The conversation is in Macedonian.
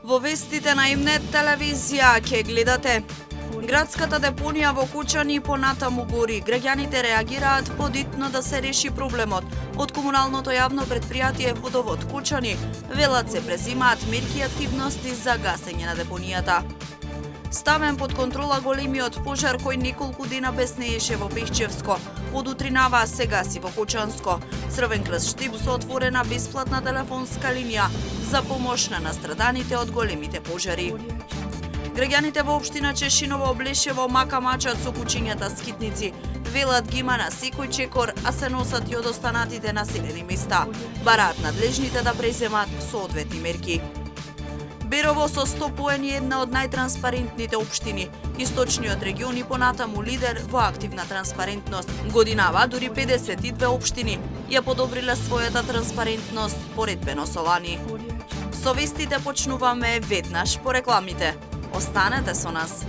Во вестите на Имнет телевизија ќе гледате: градската депонија во Кучани понатаму гори. Граѓаните реагираат подитно да се реши проблемот. Од комуналното јавно предпријатие Водовод Кучани велат се презимаат мерки и активности за гасење на депонијата. Ставен под контрола големиот пожар кој неколку дена беснееше во Пешчевско. Од утринава се гаси во Кучанско. Црвен крст Штип со отворена бесплатна телефонска линија за помош на настраданите од големите пожари. Граѓаните во општина Чешиново облешево мака мачат со кучињата скитници. Велат ги има на секој чекор, а се носат и од останатите населени места. Бараат надлежните да преземат соодветни мерки. Берово со 100 поени една од најтранспарентните општини. Источниот регион и понатаму лидер во активна транспарентност. Годинава дури 52 општини ја подобриле својата транспарентност поредбено со лани. Со вестите почнуваме веднаш по рекламите. Останете со нас.